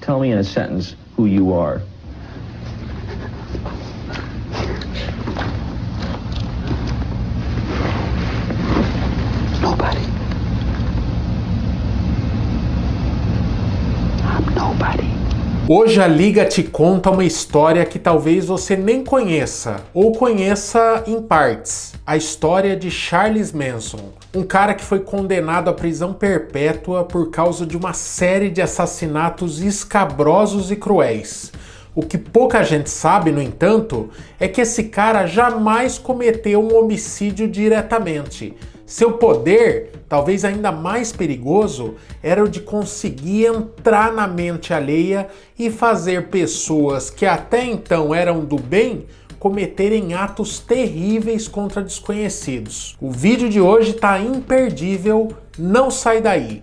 Tell me in a sentence who you are. Nobody. I'm nobody. Hoje a Liga te conta uma história que talvez você nem conheça, ou conheça em partes. A história de Charles Manson, um cara que foi condenado à prisão perpétua por causa de uma série de assassinatos escabrosos e cruéis. O que pouca gente sabe, no entanto, é que esse cara jamais cometeu um homicídio diretamente. Seu poder, talvez ainda mais perigoso, era o de conseguir entrar na mente alheia e fazer pessoas que até então eram do bem cometerem atos terríveis contra desconhecidos. O vídeo de hoje tá imperdível, não sai daí!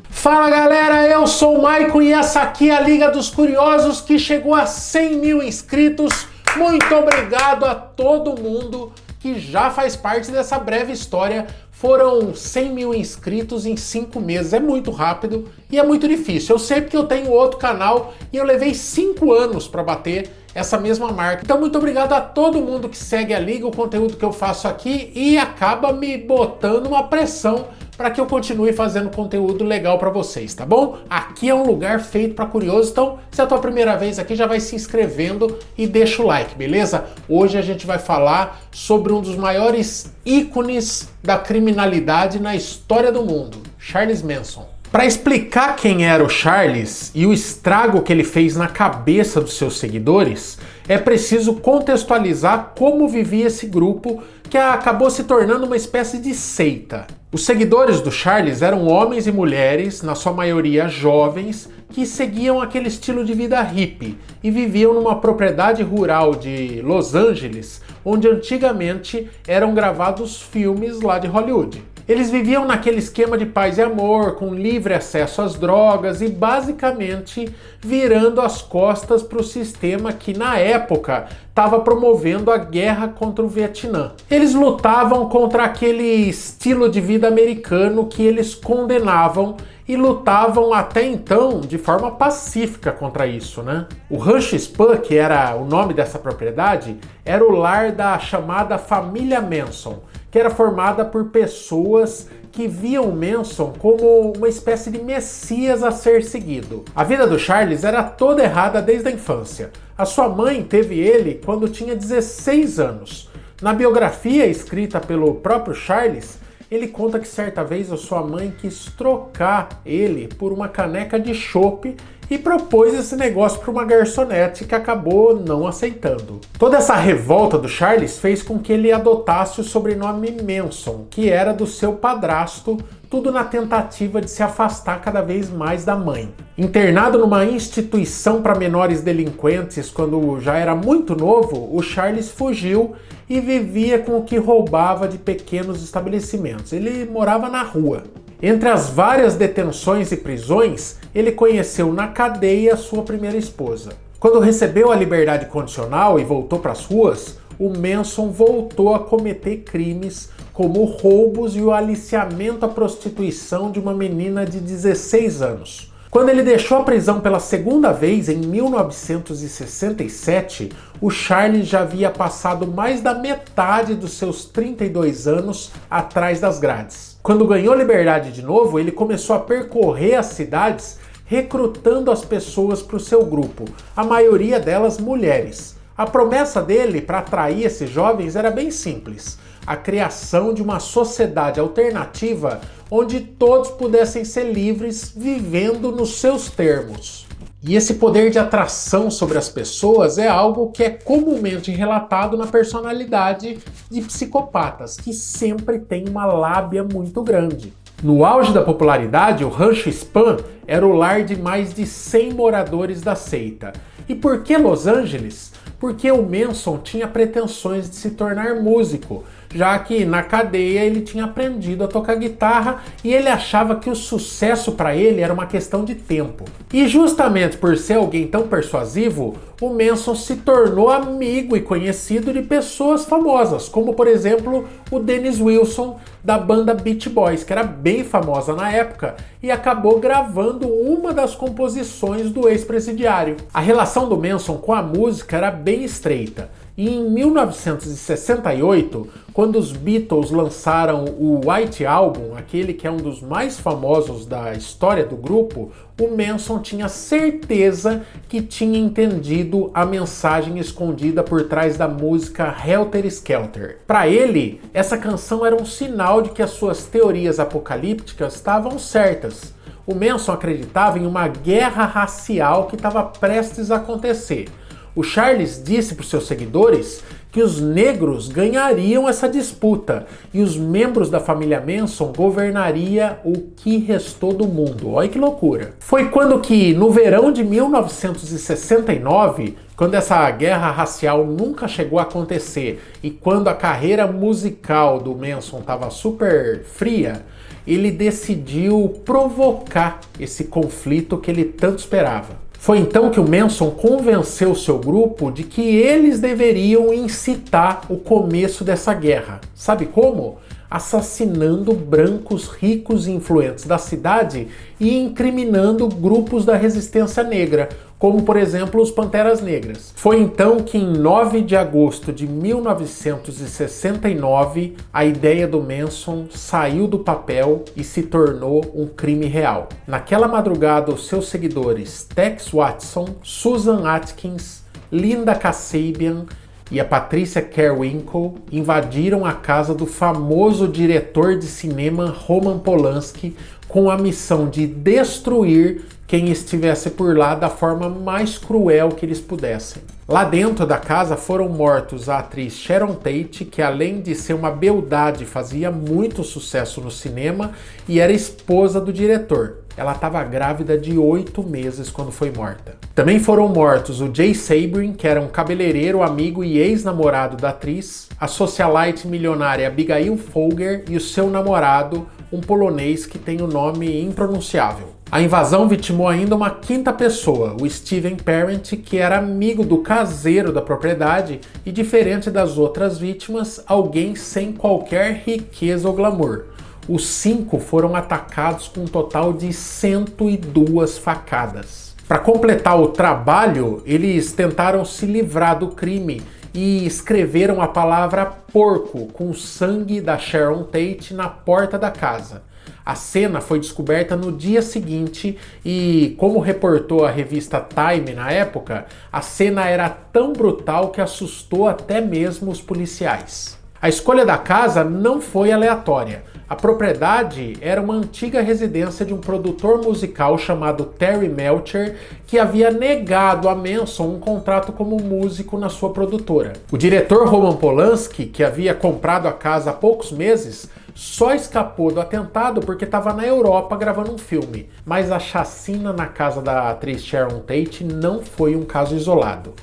Fala galera, eu sou o Maicon e essa aqui é a Liga dos Curiosos que chegou a 100 mil inscritos. Muito obrigado a todo mundo que já faz parte dessa breve história. Foram 100 mil inscritos em 5 meses, é muito rápido e é muito difícil. Eu sei porque eu tenho outro canal e eu levei 5 anos para bater essa mesma marca. Então muito obrigado a todo mundo que segue a Liga, o conteúdo que eu faço aqui e acaba me botando uma pressão para que eu continue fazendo conteúdo legal para vocês, tá bom? Aqui é um lugar feito para curiosos, então se é a tua primeira vez aqui, já vai se inscrevendo e deixa o like, beleza? Hoje a gente vai falar sobre um dos maiores ícones da criminalidade na história do mundo, Charles Manson. Para explicar quem era o Charles e o estrago que ele fez na cabeça dos seus seguidores, é preciso contextualizar como vivia esse grupo que acabou se tornando uma espécie de seita. Os seguidores do Charles eram homens e mulheres, na sua maioria jovens, que seguiam aquele estilo de vida hippie e viviam numa propriedade rural de Los Angeles, onde antigamente eram gravados filmes lá de Hollywood. Eles viviam naquele esquema de paz e amor, com livre acesso às drogas e basicamente virando as costas para o sistema que na época estava promovendo a guerra contra o Vietnã. Eles lutavam contra aquele estilo de vida americano que eles condenavam e lutavam até então de forma pacífica contra isso, né? O Rancho Spahn, que era o nome dessa propriedade, era o lar da chamada família Manson, que era formada por pessoas que viam o Manson como uma espécie de messias a ser seguido. A vida do Charles era toda errada desde a infância. A sua mãe teve ele quando tinha 16 anos. Na biografia escrita pelo próprio Charles, ele conta que certa vez a sua mãe quis trocar ele por uma caneca de chopp e propôs esse negócio para uma garçonete que acabou não aceitando. Toda essa revolta do Charles fez com que ele adotasse o sobrenome Manson, que era do seu padrasto, tudo na tentativa de se afastar cada vez mais da mãe. Internado numa instituição para menores delinquentes quando já era muito novo, o Charles fugiu e vivia com o que roubava de pequenos estabelecimentos. Ele morava na rua. Entre as várias detenções e prisões, ele conheceu na cadeia sua primeira esposa. Quando recebeu a liberdade condicional e voltou para as ruas, o Manson voltou a cometer crimes como roubos e o aliciamento à prostituição de uma menina de 16 anos. Quando ele deixou a prisão pela segunda vez, em 1967, o Charles já havia passado mais da metade dos seus 32 anos atrás das grades. Quando ganhou liberdade de novo, ele começou a percorrer as cidades recrutando as pessoas para o seu grupo, a maioria delas mulheres. A promessa dele para atrair esses jovens era bem simples: a criação de uma sociedade alternativa onde todos pudessem ser livres vivendo nos seus termos. E esse poder de atração sobre as pessoas é algo que é comumente relatado na personalidade de psicopatas, que sempre tem uma lábia muito grande. No auge da popularidade, o Rancho Spahn era o lar de mais de 100 moradores da seita. E por que Los Angeles? Porque o Manson tinha pretensões de se tornar músico, já que na cadeia ele tinha aprendido a tocar guitarra e ele achava que o sucesso para ele era uma questão de tempo. E justamente por ser alguém tão persuasivo, o Manson se tornou amigo e conhecido de pessoas famosas, como por exemplo o Dennis Wilson da banda Beach Boys, que era bem famosa na época e acabou gravando uma das composições do ex-presidiário. A relação do Manson com a música era bem estreita. E em 1968, quando os Beatles lançaram o White Album, aquele que é um dos mais famosos da história do grupo, o Manson tinha certeza que tinha entendido a mensagem escondida por trás da música Helter Skelter. Para ele, essa canção era um sinal de que as suas teorias apocalípticas estavam certas. O Manson acreditava em uma guerra racial que estava prestes a acontecer. O Charles disse para os seus seguidores que os negros ganhariam essa disputa e os membros da família Manson governaria o que restou do mundo. Olha que loucura. Foi quando que, no verão de 1969, quando essa guerra racial nunca chegou a acontecer e quando a carreira musical do Manson estava super fria, ele decidiu provocar esse conflito que ele tanto esperava. Foi então que o Manson convenceu seu grupo de que eles deveriam incitar o começo dessa guerra. Sabe como? Assassinando brancos ricos e influentes da cidade e incriminando grupos da resistência negra, como por exemplo os Panteras Negras. Foi então que em 9 de agosto de 1969 a ideia do Manson saiu do papel e se tornou um crime real. Naquela madrugada, os seus seguidores Tex Watson, Susan Atkins, Linda Kasabian e a Patricia Carmichael invadiram a casa do famoso diretor de cinema Roman Polanski com a missão de destruir quem estivesse por lá da forma mais cruel que eles pudessem. Lá dentro da casa foram mortos a atriz Sharon Tate, que além de ser uma beldade fazia muito sucesso no cinema e era esposa do diretor. Ela estava grávida de 8 meses quando foi morta. Também foram mortos o Jay Sabrin, que era um cabeleireiro, amigo e ex-namorado da atriz, a socialite milionária Abigail Folger e o seu namorado, um polonês que tem o nome impronunciável. A invasão vitimou ainda uma quinta pessoa, o Steven Parent, que era amigo do caseiro da propriedade e, diferente das outras vítimas, alguém sem qualquer riqueza ou glamour. Os 5 foram atacados com um total de 102 facadas. Para completar o trabalho, eles tentaram se livrar do crime e escreveram a palavra porco com o sangue da Sharon Tate na porta da casa. A cena foi descoberta no dia seguinte e, como reportou a revista Time na época, a cena era tão brutal que assustou até mesmo os policiais. A escolha da casa não foi aleatória. A propriedade era uma antiga residência de um produtor musical chamado Terry Melcher, que havia negado a Manson um contrato como músico na sua produtora. O diretor Roman Polanski, que havia comprado a casa há poucos meses, só escapou do atentado porque estava na Europa gravando um filme. Mas a chacina na casa da atriz Sharon Tate não foi um caso isolado.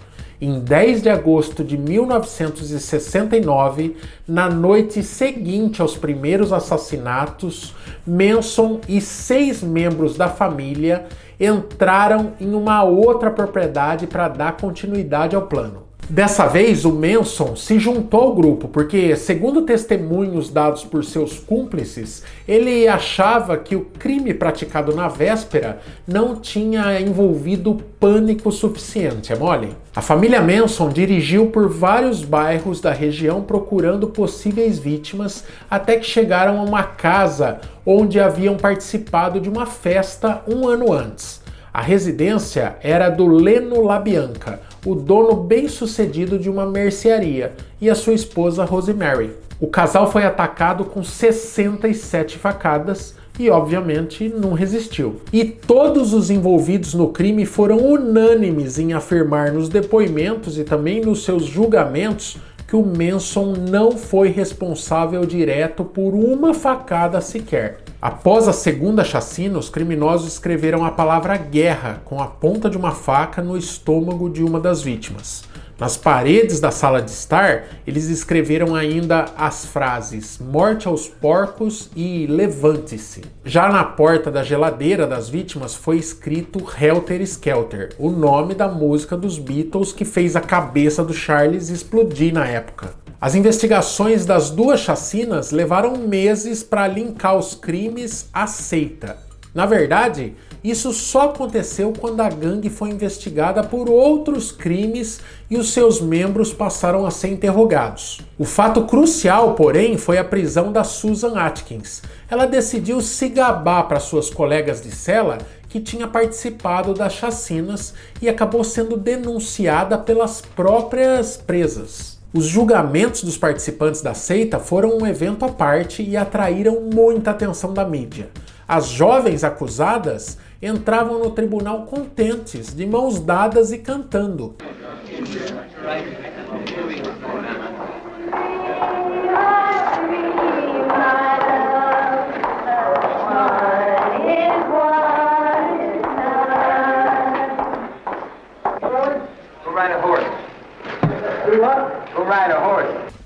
Em 10 de agosto de 1969, na noite seguinte aos primeiros assassinatos, Manson e 6 membros da família entraram em uma outra propriedade para dar continuidade ao plano. Dessa vez, o Manson se juntou ao grupo, porque, segundo testemunhos dados por seus cúmplices, ele achava que o crime praticado na véspera não tinha envolvido pânico suficiente, é mole? A família Manson dirigiu por vários bairros da região procurando possíveis vítimas, até que chegaram a uma casa onde haviam participado de uma festa um ano antes. A residência era do Leno LaBianca, o dono bem-sucedido de uma mercearia, e a sua esposa Rosemary. O casal foi atacado com 67 facadas e, obviamente, não resistiu. E todos os envolvidos no crime foram unânimes em afirmar nos depoimentos e também nos seus julgamentos que o Manson não foi responsável direto por uma facada sequer. Após a segunda chacina, os criminosos escreveram a palavra guerra com a ponta de uma faca no estômago de uma das vítimas. Nas paredes da sala de estar, eles escreveram ainda as frases morte aos porcos e levante-se. Já na porta da geladeira das vítimas foi escrito Helter Skelter, o nome da música dos Beatles que fez a cabeça do Charles explodir na época. As investigações das duas chacinas levaram meses para linkar os crimes à seita. Na verdade, isso só aconteceu quando a gangue foi investigada por outros crimes e os seus membros passaram a ser interrogados. O fato crucial, porém, foi a prisão da Susan Atkins. Ela decidiu se gabar para suas colegas de cela que tinha participado das chacinas e acabou sendo denunciada pelas próprias presas. Os julgamentos dos participantes da seita foram um evento à parte e atraíram muita atenção da mídia. As jovens acusadas entravam no tribunal contentes, de mãos dadas e cantando.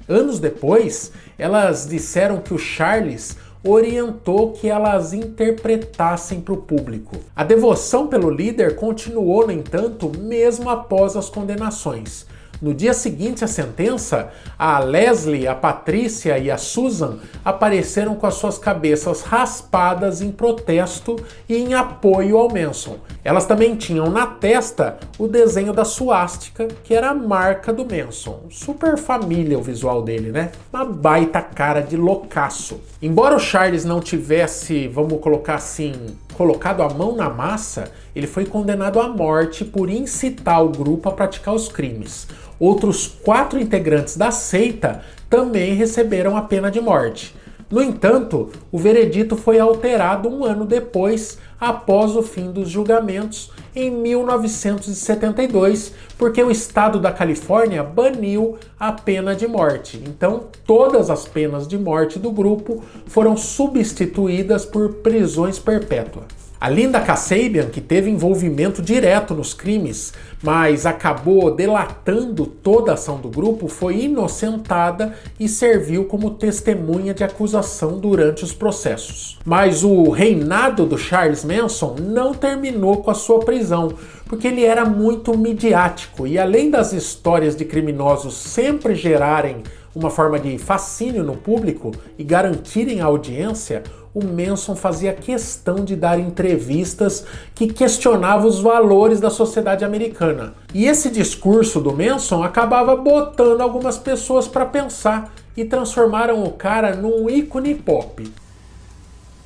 Anos depois, elas disseram que o Charles orientou que elas interpretassem para o público. A devoção pelo líder continuou, no entanto, mesmo após as condenações. No dia seguinte à sentença, a Leslie, a Patrícia e a Susan apareceram com as suas cabeças raspadas em protesto e em apoio ao Manson. Elas também tinham na testa o desenho da suástica, que era a marca do Manson. Super família o visual dele, né? Uma baita cara de loucaço. Embora o Charles não tivesse, vamos colocar assim, colocado a mão na massa, ele foi condenado à morte por incitar o grupo a praticar os crimes. Outros 4 integrantes da seita também receberam a pena de morte. No entanto, o veredito foi alterado um ano depois, após o fim dos julgamentos, em 1972, porque o estado da Califórnia baniu a pena de morte. Então, todas as penas de morte do grupo foram substituídas por prisões perpétuas. A Linda Kasabian, que teve envolvimento direto nos crimes, mas acabou delatando toda a ação do grupo, foi inocentada e serviu como testemunha de acusação durante os processos. Mas o reinado do Charles Manson não terminou com a sua prisão, porque ele era muito midiático e, além das histórias de criminosos sempre gerarem uma forma de fascínio no público e garantirem a audiência, o Manson fazia questão de dar entrevistas que questionavam os valores da sociedade americana. E esse discurso do Manson acabava botando algumas pessoas para pensar e transformaram o cara num ícone pop.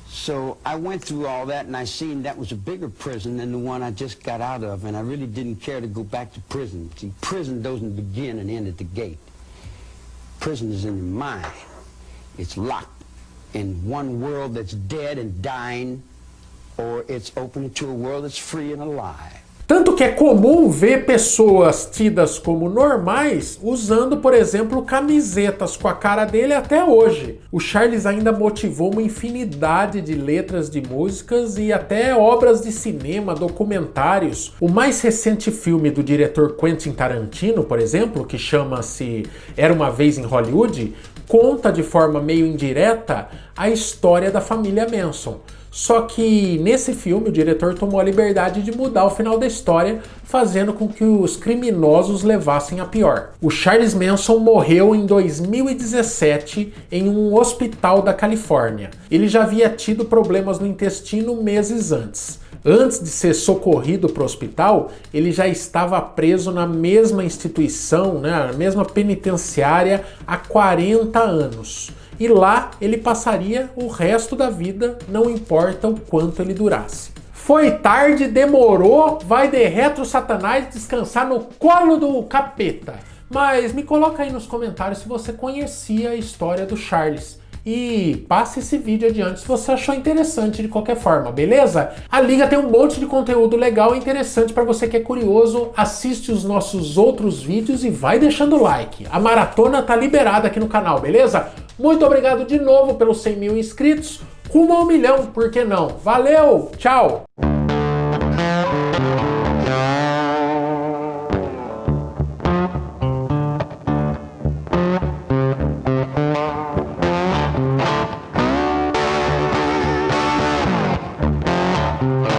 So I went through all that and I seen that was a bigger prison than the one I just got out of, and I really didn't care to go back to prison. See, prison doesn't begin and end at the gate. Prison is in the mind. It's locked in one world that's dead and dying, or it's open to a world that's free and alive. Tanto que é comum ver pessoas tidas como normais usando, por exemplo, camisetas com a cara dele até hoje. O Charles ainda motivou uma infinidade de letras de músicas e até obras de cinema, documentários. O mais recente filme do diretor Quentin Tarantino, por exemplo, que chama-se Era Uma Vez em Hollywood, conta de forma meio indireta a história da família Manson. Só que nesse filme o diretor tomou a liberdade de mudar o final da história, fazendo com que os criminosos levassem a pior. O Charles Manson morreu em 2017 em um hospital da Califórnia. Ele já havia tido problemas no intestino meses antes. Antes de ser socorrido para o hospital, ele já estava preso na mesma instituição, na mesma penitenciária, há 40 anos. E lá ele passaria o resto da vida, não importa o quanto ele durasse. Foi tarde, demorou, vai de retro Satanás descansar no colo do capeta. Mas me coloca aí nos comentários se você conhecia a história do Charles. E passe esse vídeo adiante se você achou interessante de qualquer forma, beleza? A Liga tem um monte de conteúdo legal e interessante para você que é curioso. Assiste os nossos outros vídeos e vai deixando o like. A maratona tá liberada aqui no canal, beleza? Muito obrigado de novo pelos 100 mil inscritos. rumo a 1 milhão, por que não? Valeu, tchau!